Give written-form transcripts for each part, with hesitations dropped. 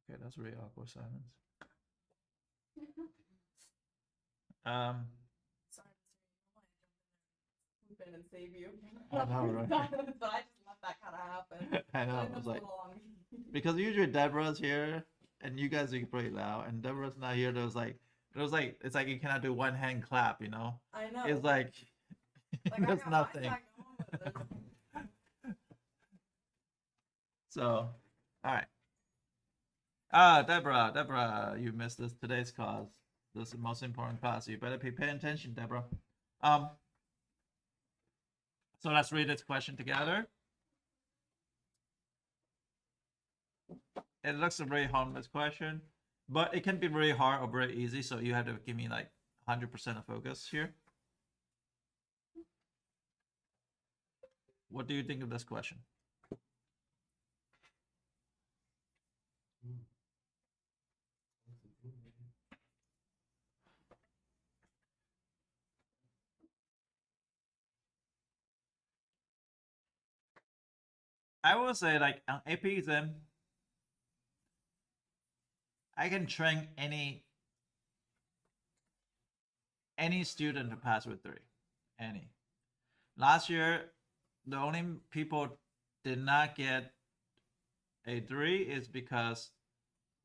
Okay, that's really awkward silence. Um, Sorry, I jump in and save you. I know, right? But I just let that kind of happen. I know. But I it was was a like, little long. because usually Deborah's here, and you guys are pretty loud, and Deborah's not here. There was like, it's like you cannot do one hand clap, you know? I know. It's like, Like I there's got nothing. my side going, but there's So, all right. Deborah, you missed today's class. This is the most important class. You better pay attention, Deborah. Um, so let's read this question together. It looks a very harmless question, but it can be very hard or very easy. So you have to give me like 100% of focus here. What do you think of this question? I will say, like, on AP exam, I can train any student to pass with 3. Any. Last year, the only people did not get a 3 is because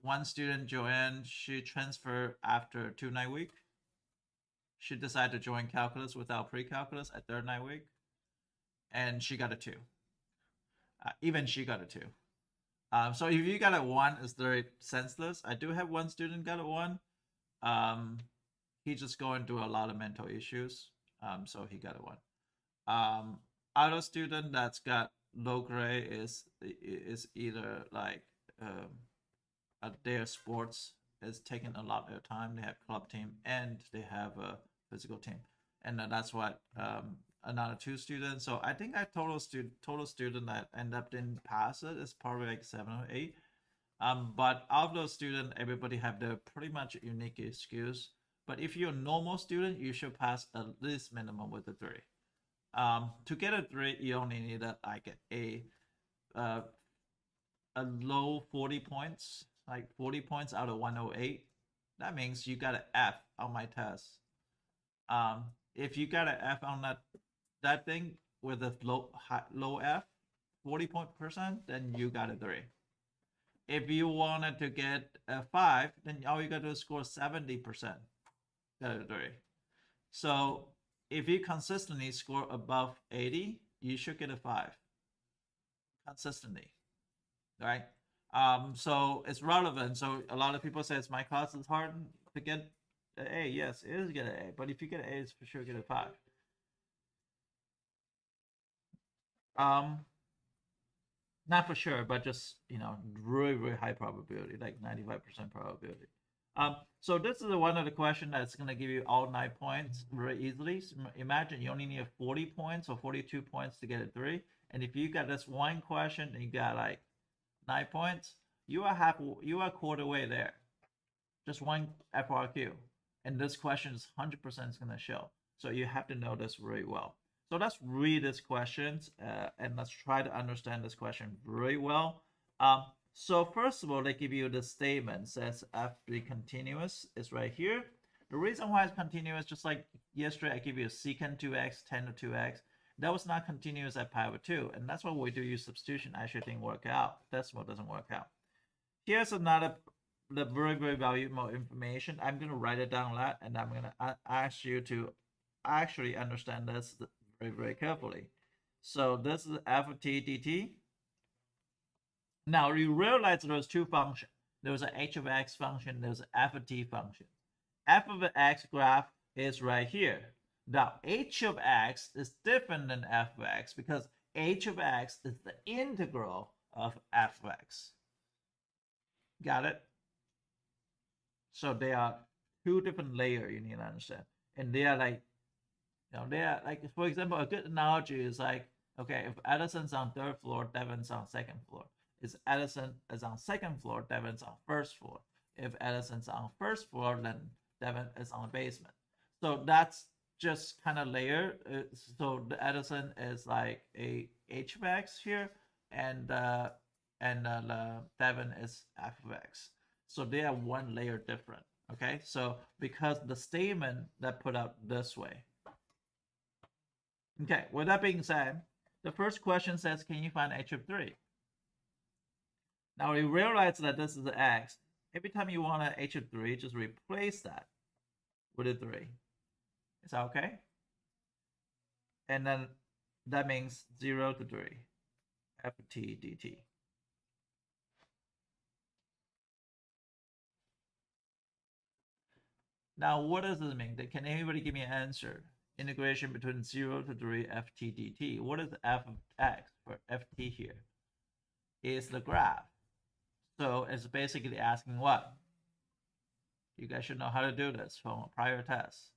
one student, Joanne, she transferred after 2 night week. She decided to join calculus without pre-calculus at 3rd night week, and she got a 2. Even she got a 2. So if you got a 1, it's very senseless. I do have one student got a 1. He just going through a lot of mental issues. So he got a 1. Other student that's got low grade is either like their sports is taking a lot of their time. They have club team and they have a physical team, and that's what another 2 students. So I think that total student that end up didn't pass it is probably like 7 or 8. But out of those students, everybody have their pretty much unique skills. But if you're a normal student, you should pass at least minimum with a 3. To get a 3, you only need like a low 40 points, like 40 points out of 108. That means you got an F on my test. If you got an F on that thing with a low F, 40%, then you got a 3. If you wanted to get a 5, then all you got to do is score 70%. Got a 3. So if you consistently score above 80, you should get a 5. Consistently, right? So it's relevant. So a lot of people say it's my class is hard to get an A. Yes, it is to get an A. But if you get an A, it's for sure get a 5. Not for sure, but just really, really high probability, like 95% probability. So this is one of the questions that's going to give you all 9 points very easily. So imagine you only need 40 points or 42 points to get a 3, and if you got this one question and you got like 9 points, you are a quarter way there. Just one FRQ, and this question is 100% going to show. So you have to know this very well. So let's read these questions and let's try to understand this question very well. So first of all, they give you the statement says F3 continuous is right here. The reason why it's continuous, just like yesterday, I give you a secant 2x, tan 2x. That was not continuous at pi over 2, and that's why we do use substitution. Actually didn't work out. Decimal doesn't work out. Here's another the very, very valuable information. I'm going to write it down that, and I'm going to ask you to actually understand this very, very carefully. So this is f of t dt. Now you realize there's 2 functions. There's an h of x function, there's an f of t function. F of x graph is right here. Now h of x is different than f of x because h of x is the integral of f of x. Got it? So they are 2 different layers you need to understand. And they are like, they are like, for example, a good analogy is like, okay, if Edison's on 3rd floor, Devon's on 2nd floor. If Edison is on 2nd floor, Devon's on 1st floor. If Edison's on 1st floor, then Devon is on the basement. So that's just kind of layer. So the Edison is like a h of x here, and and the 7 is f of x. So they are one layer different. Okay, so because the statement that put out this way. Okay, with that being said, the first question says, can you find h of 3? Now we realize that this is x. Every time you want an h of 3, just replace that with a 3. Is that okay? And then that means 0 to 3, ft dt. Now, what does this mean? Can anybody give me an answer? Integration between 0 to 3 ft dt. What is f of x for ft here? Is the graph. So it's basically asking what? You guys should know how to do this from a prior test.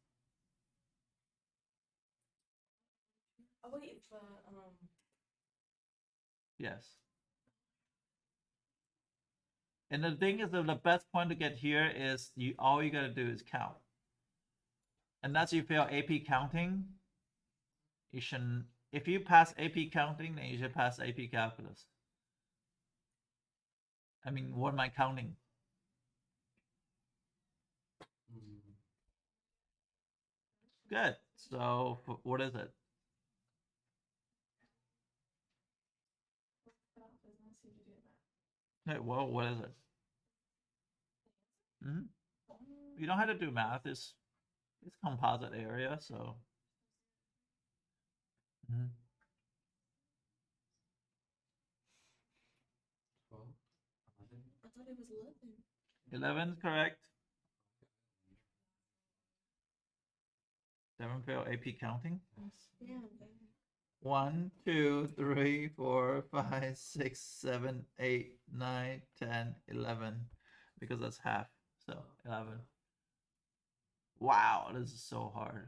Oh wait, it's Yes. And the thing is that the best point to get here is all you gotta do is count. Unless you fail AP counting, you shouldn't. If you pass AP counting, then you should pass AP calculus. I mean, what am I counting? Good. So what is it? Hey, well, what is it? You don't have to do math. It's composite area, so. I thought it was 11. 11 is correct. 7 fail AP counting. Yeah. 1, 2, 3, 4, 5, 6, 7, 8, 9, 10, 11. Because that's half. So 11. Wow, this is so hard.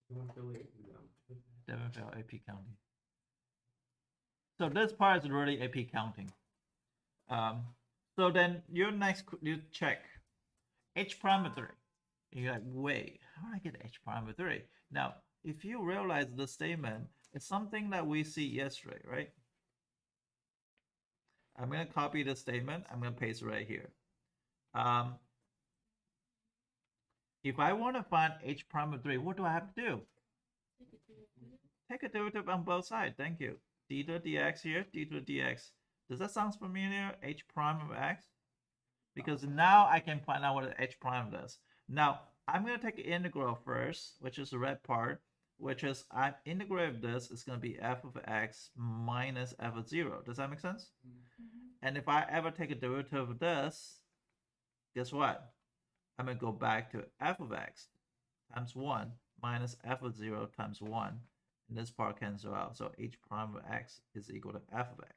7 fail AP counting. So this part is really AP counting. So then you check h prime of 3. You're like, wait, how do I get h prime of 3? Now, if you realize the statement, it's something that we see yesterday, right? I'm going to copy the statement. I'm going to paste it right here. If I want to find h prime of 3, what do I have to do? Take a derivative on both sides. Thank you. D to dx here, d to dx. Does that sound familiar? H prime of x? Because now I can find out what h prime does. Now, I'm going to take an integral first, which is the red part, which is I'm integrating this is going to be f of x minus f of 0. Does that make sense? And if I ever take a derivative of this, guess what? I'm going to go back to f of x times 1 minus f of 0 times 1. And this part cancels out. So h prime of x is equal to f of x.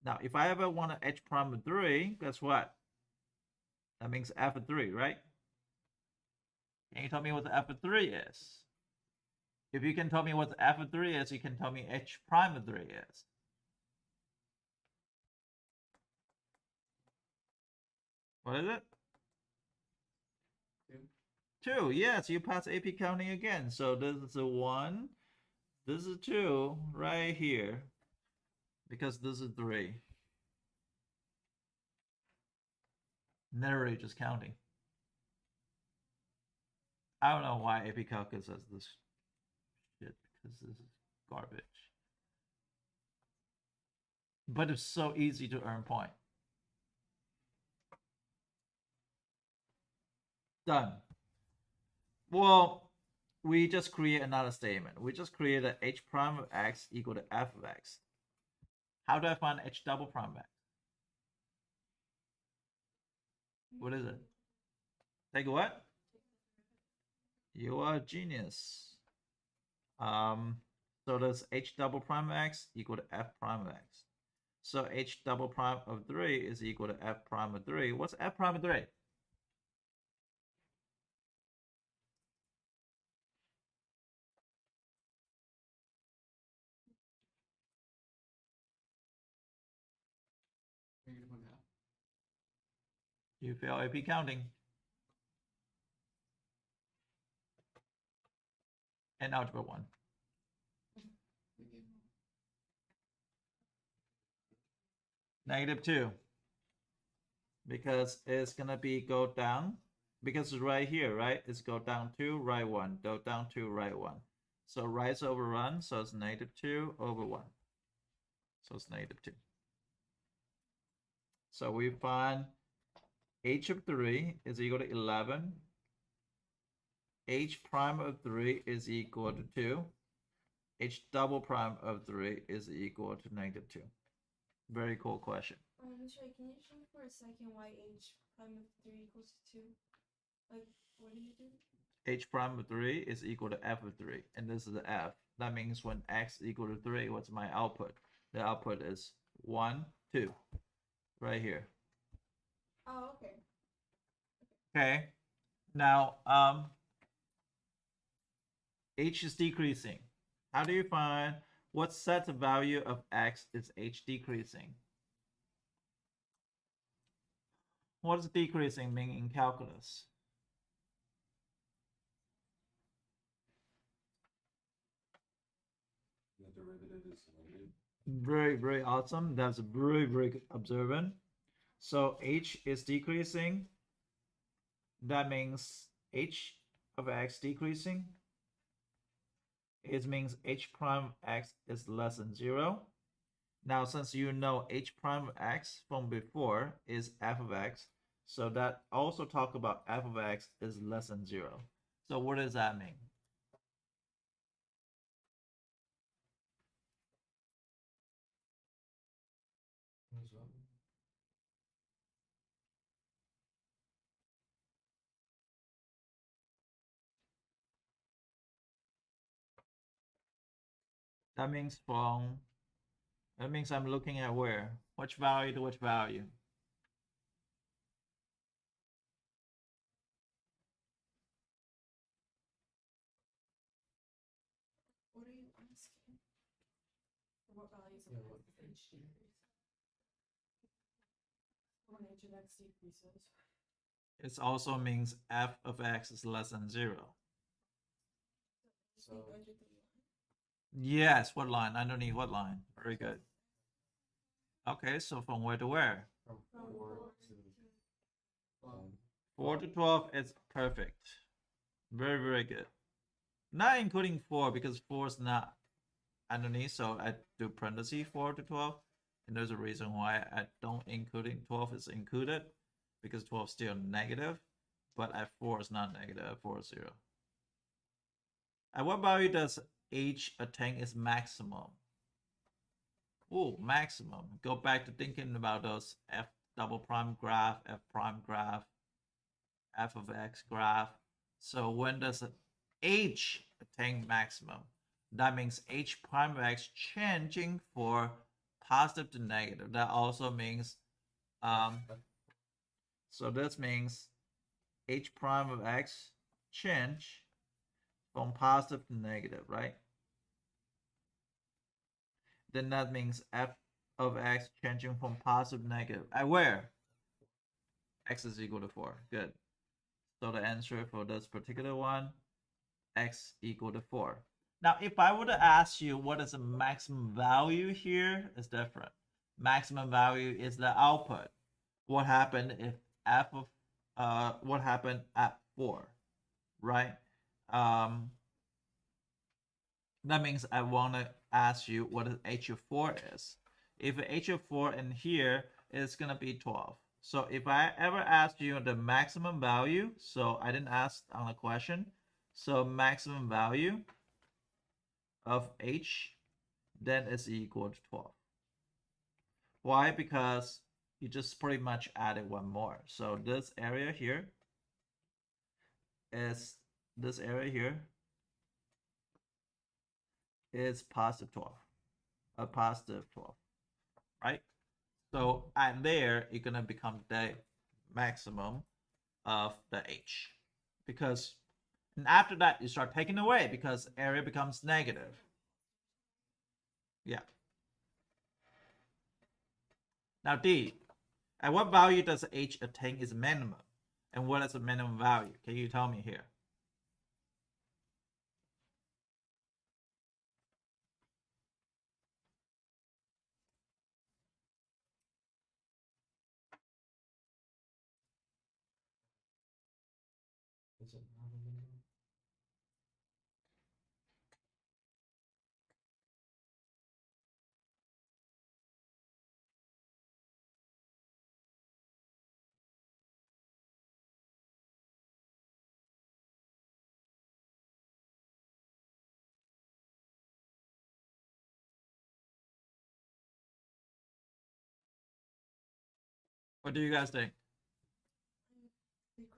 Now, if I ever want to h prime of 3, guess what? That means f of 3, right? Can you tell me what the f of 3 is? If you can tell me what the f of 3 is, you can tell me h prime of 3 is. What is it? 2. Yes, you pass AP counting again. So this is a 1. This is 2 right here. Because this is 3. Literally just counting. I don't know why AP Calculus says this shit, because this is garbage. But it's so easy to earn point. Done. Well, we just create another statement. We just created h prime of x equal to f of x. How do I find h double prime of x? What is it? Take what? You are a genius. So does h double prime of x equal to f prime of x. So h double prime of 3 is equal to f prime of 3. What's f prime of 3? You fail AP counting. And algebra 1. -2. Because it's gonna be go down. Because it's right here, right? It's go down 2, right 1. Go down 2, right 1. So right's overrun, so it's -2 over 1. So it's -2. So we find h of 3 is equal to 11. H prime of 3 is equal to 2. H double prime of 3 is equal to -2. Very cool question. Sorry, can you show me for a second why h prime of 3 equals to 2? Like, what do you do? H prime of 3 is equal to f of 3, and this is the f. That means when x equal to 3, what's my output? The output is 1, 2, right here. Oh, okay. Okay, now h is decreasing. How do you find what set of value of x is h decreasing? What does decreasing mean in calculus? The derivative is limited. Very, very awesome. That's very, very good observant. So h is decreasing. That means h of x decreasing. It means h prime of x is less than 0. Now, since you know h prime of x from before is f of x, so that also talk about f of x is less than 0. So what does that mean? That means I'm looking at where? Which value to which value? What are you asking? What values of x is h decrease? When h of x decreases. It also means f of x is less than 0. So under the line. Yes, what line? Underneath what line? Very good. Okay, so from where to where? From From 4 4 to to 4 to 12 is perfect. Very, very good. Not including 4 because 4 is not underneath, so I do parentheses 4 to 12. And there's a reason why I don't including 12 is included because 12 is still negative, but at 4 is not negative, 4 is 0. At what value does h attain its maximum? Oh, maximum. Go back to thinking about those f double prime graph, f prime graph, f of x graph. So when does h attain maximum? That means h prime of x changing for positive to negative. That also means, so this means h prime of x change from positive to negative, right? Then that means f of x changing from positive to negative. At where? X is equal to 4. Good. So the answer for this particular one, x equal to 4. Now, if I were to ask you what is the maximum value here, it's different. Maximum value is the output. What happened if f of what happened at 4, right? That means I want to ask you what h of 4 is. If h of 4 in here is going to be 12. So if I ever asked you the maximum value, so I didn't ask on the question, so maximum value of h, then it's equal to 12. Why? Because you just pretty much added one more. So this area here is positive 12, a positive 12, right? So at there, it's gonna become the maximum of the h, because and after that you start taking away because area becomes negative. Yeah. Now D, at what value does h attain its minimum? And what is the minimum value? Can you tell me here? What do you guys think? The graph.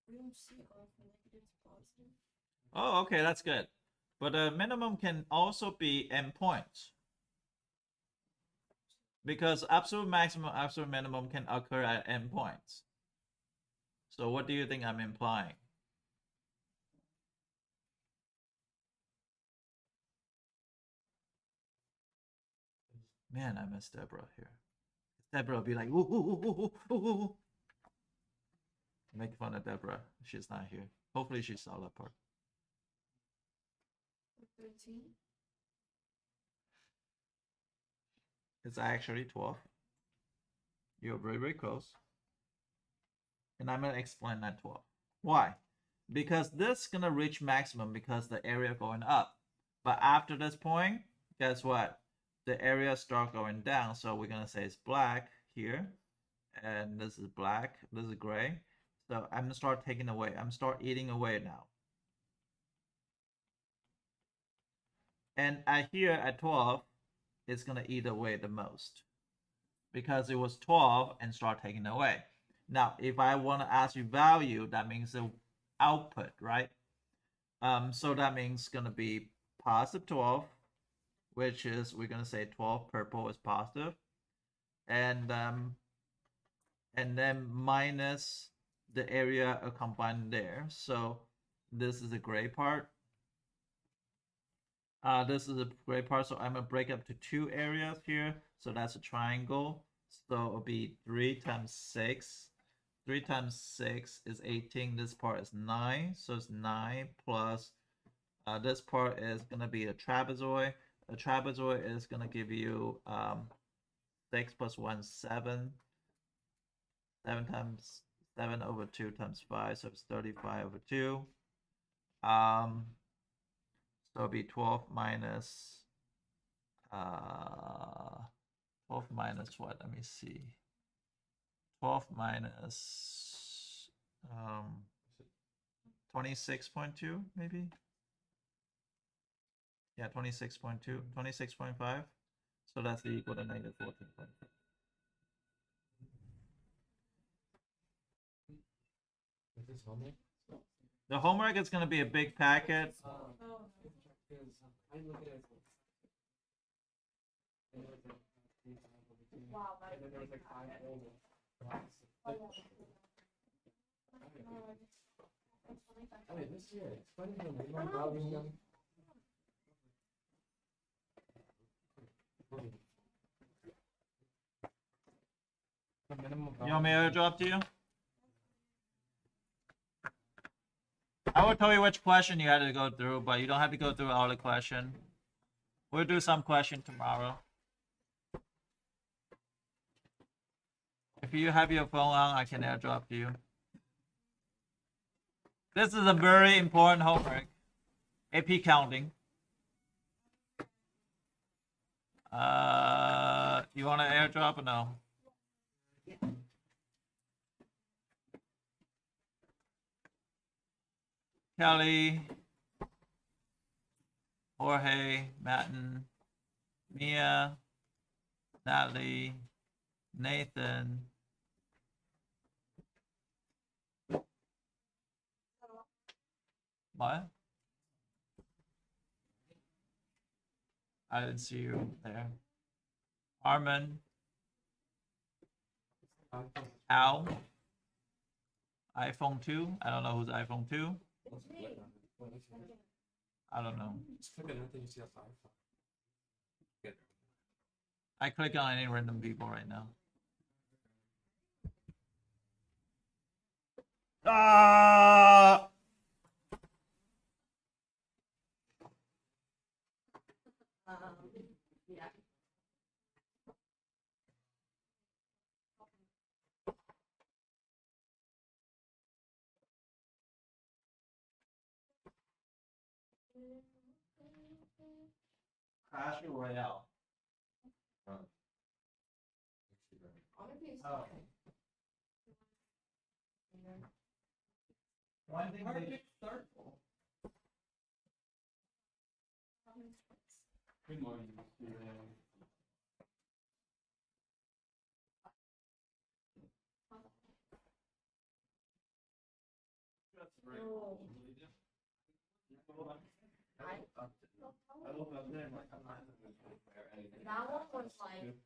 We don't see it going from negative to positive. Oh, okay, that's good. But the minimum can also be endpoints. Because absolute maximum, absolute minimum can occur at endpoints. So what do you think I'm implying? Man, I miss Deborah here. Deborah will be like, ooh, ooh, ooh, ooh, ooh, ooh. Make fun of Deborah. She's not here. Hopefully she saw that part. 13. It's actually 12. You're very, very close. And I'm gonna explain that 12. Why? Because this is gonna reach maximum because the area going up. But after this point, guess what? The area start going down. So we're gonna say it's black here. And this is black. This is gray. So I'm gonna start taking away. I'm start eating away now. And at here at 12, it's gonna eat away the most. Because it was 12 and start taking away. Now, if I want to ask you value, that means the output, right? So that means gonna be positive 12, which is we're gonna say 12 purple is positive, and then minus the area combined there. So this is the gray part. This is a gray part, so I'm gonna break up to two areas here. So that's a triangle. So it'll be 3 times 6. 3 times 6 is 18. This part is 9. So it's 9 plus this part is gonna be a trapezoid. A trapezoid is gonna give you 6 plus 1, 7. 7 times 7 over 2 times 5, so it's 35 over 2. So it'll be 12 minus 12 minus what? Let me see. 12 minus 26.2 maybe. Yeah, 26.2, 26.5. So that's equal to negative 14.5. Is this homework? The homework is going to be a big packet. Oh, I look at it. wow, And then there was like 5 old ones. I mean, this year, it's funny when we went out with them. The minimum. You want me to airdrop to you? I will tell you which question you had to go through, but you don't have to go through all the question. We'll do some question tomorrow. If you have your phone on, I can airdrop to you. This is a very important homework. AP counting. You want to airdrop or no? Kelly, Jorge, Matten, Mia, Natalie, Nathan. What? I didn't see you there. Armin, Al, iPhone 2. I don't know who's iPhone 2. I don't know. Just click on anything you see a Firefly. Good. I click on any random people right now. Ah! yeah. Clash Royale. Oh. One thing they circle. Good morning. That one was like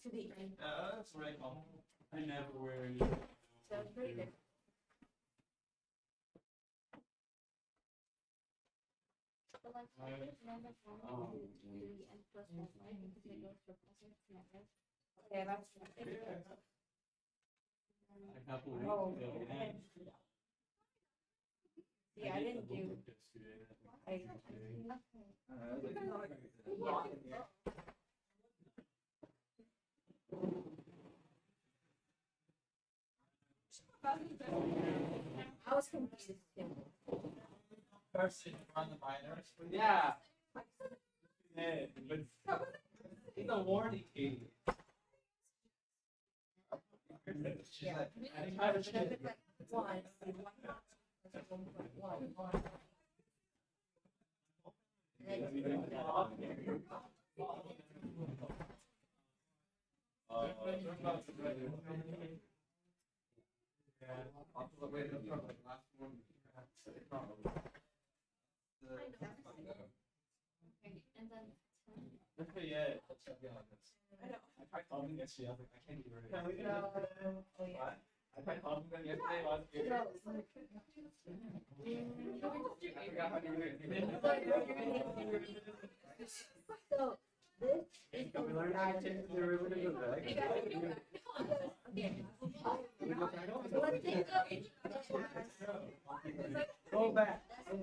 to the end. That's very common. I never wear any. So it's pretty good. So like, number one, two, three, and plus one, right? Because it goes for plus number. Okay, that's. A couple of Oh, weeks ago. okay. Yeah, I didn't do. I. I was confused too. First, run the minors. Yeah. Yeah, but it's a warning. She's like, I tried to But I picked like one. One. And then okay, and then Yeah. I know. I tried calling yesterday. I was like, I can't even. oh yeah. I tried calling them yesterday. I was good. I forgot how to do it. So this is the We learned how to change the derivative of x. okay. So Let's think go back. of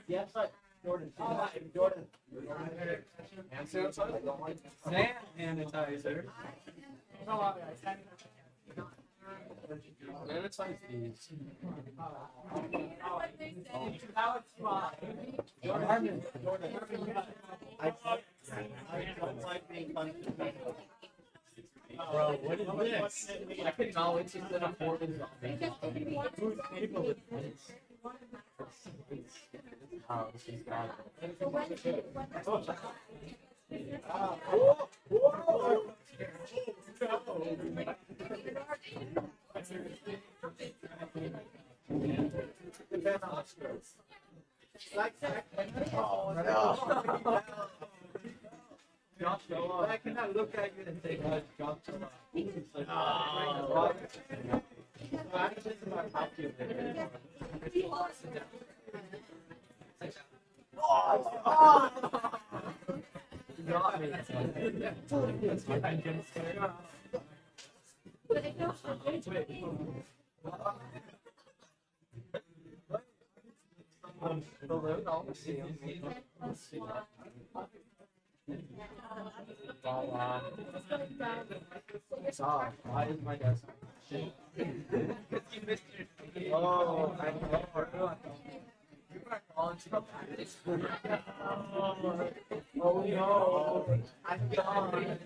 Yes, Jordan. Jordan. Sand sanitizer. Sanitize these. Jordan. I don't like being punched. Bro, what is this? I could not wait to sit on board with who's people with this? Oh, this is bad. I cannot look at you and say, oh, John, I'm just about calculator. Got me. That's what I'm getting scared of. Below all the ceilings. Oh, why is my desk? Oh, I know. You are on top of this. Oh no, I'm gone.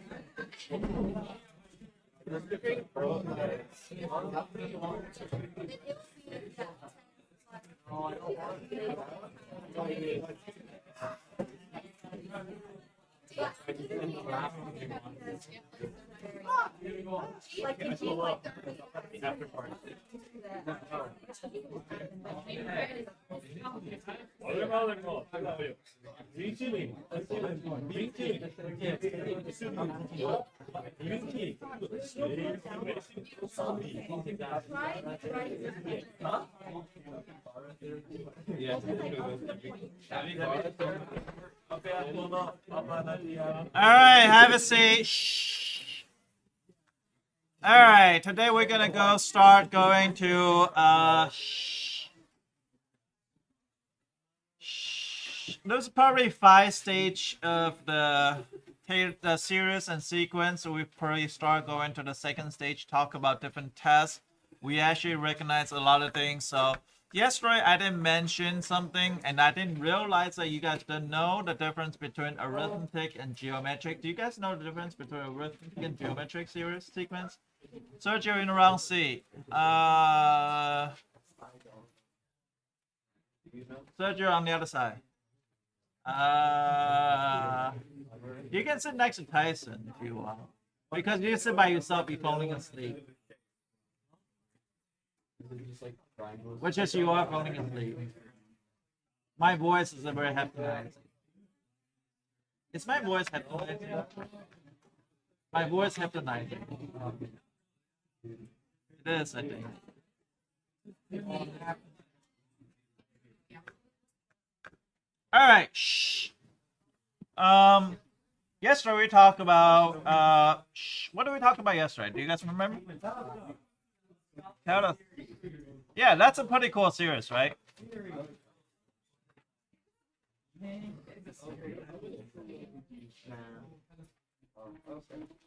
Oh, I don't want to. like if you like the After party. all right, have a seat. Shh. All right, today we're gonna start going to there's probably 5 stage of the series and sequence. So we probably start going to the second stage, talk about different tests. We actually recognize a lot of things. So yesterday I didn't mention something, and I didn't realize that you guys don't know the difference between arithmetic and geometric. Do you guys know the difference between arithmetic and geometric series sequence? Sergio in round C. Sergio on the other side. You can sit next to Tyson if you want. Because you sit by yourself, you're falling asleep. Which is you are falling asleep. My voice is very hypnotizing. Is my voice hypnotizing? My voice hypnotizing. It is, I think. All right. Shh. Yesterday we talked about what did we talk about yesterday? Do you guys remember? Yeah, that's a pretty cool series, right?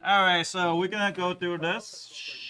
All right, so we're gonna go through this.